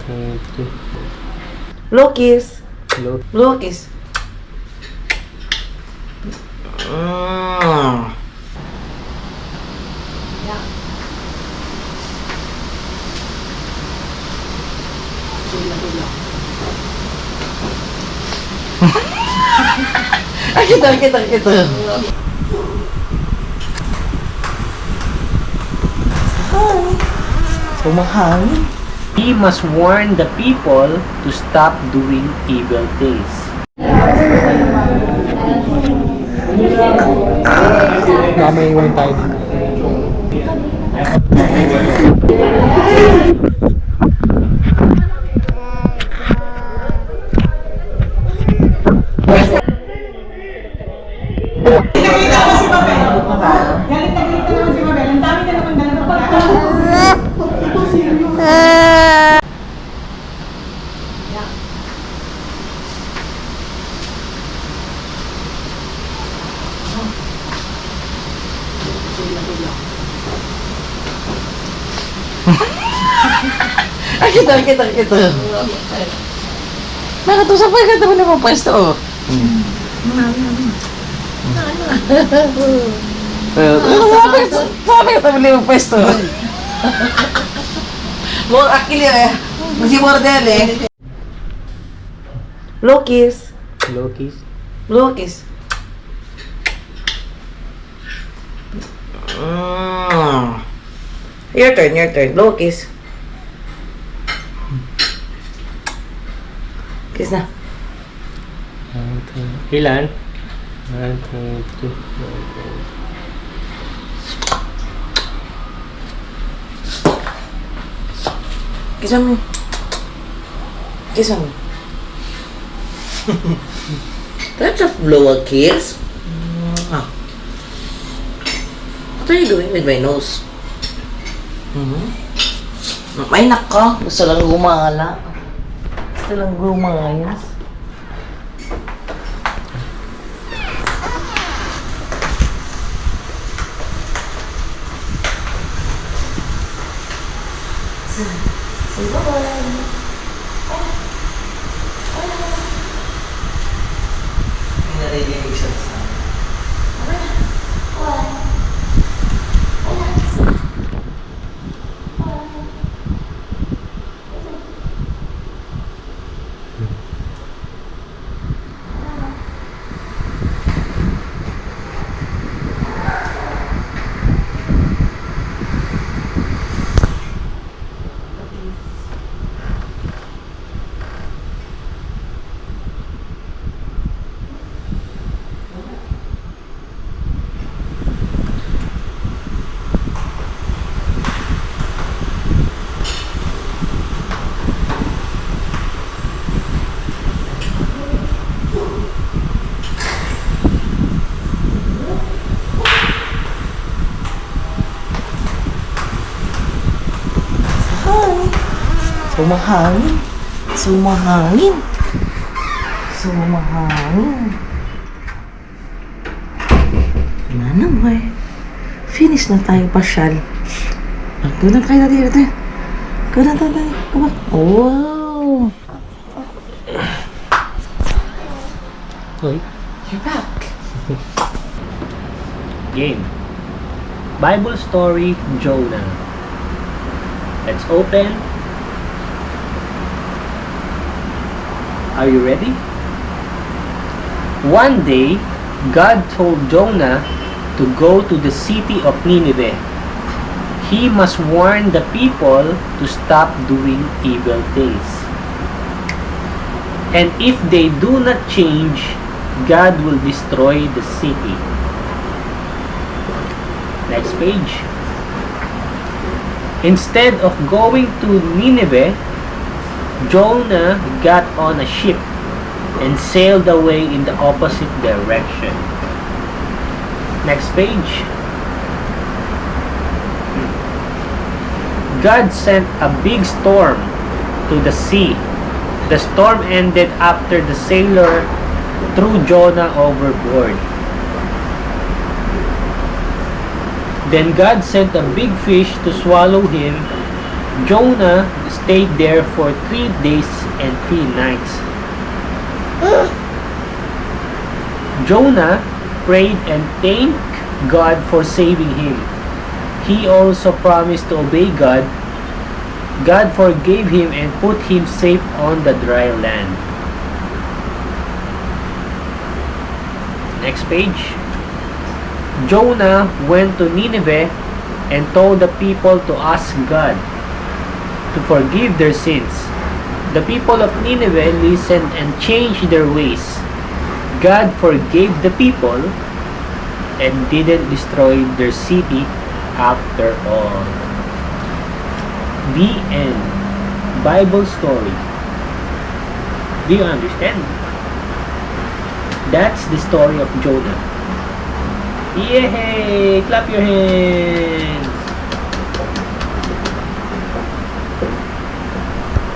2, 3. Lokis. Hello. Lokis. Ay, kita. Sumahangin. He must warn the people to stop doing evil things. May iwan tayo. Galit na galit na naman si Mabel. Ang dami na naman dala ng pagkain. Ay, kita. Nakatusa pa ka naman naman pwesto, oh. Sabi ka naman naman pwesto. More akili, eh. Masih bordel, eh. Lokis. Lokis. Lokis. Your turn. Lokis. Kiss na. Ilan? 1, 2, 3. Kiss mo. Kiss mo. That's a blow a kiss. What are you doing with my nose? Ay, nako. Gusto lang gumala. Gusto lang gumayas. Narinig siya sa Sumahangin. Ano ba eh? Finish na tayo pasyal. Gawin tayo dito. Gawin tayo. Wow! Hoy. You're back. Game. Bible story, Jonah. Let's open. Are you ready? One day, God told Jonah to go to the city of Nineveh. He must warn the people to stop doing evil things. And if they do not change, God will destroy the city. Next page. Instead of going to Nineveh, Jonah got on a ship and sailed away in the opposite direction. Next page. God sent a big storm to the sea. The storm ended after the sailor threw Jonah overboard. Then God sent a big fish to swallow him, Jonah stayed there for 3 days and 3 nights. Jonah prayed and thanked God for saving him. He also promised to obey God. God forgave him and put him safe on the dry land. Next page. Jonah went to Nineveh and told the people to ask God to forgive their sins. The people of Nineveh listened and changed their ways. God forgave the people and didn't destroy their city after all. The end. Bible story. Do you understand? That's the story of Jonah. Yay! Clap your hands!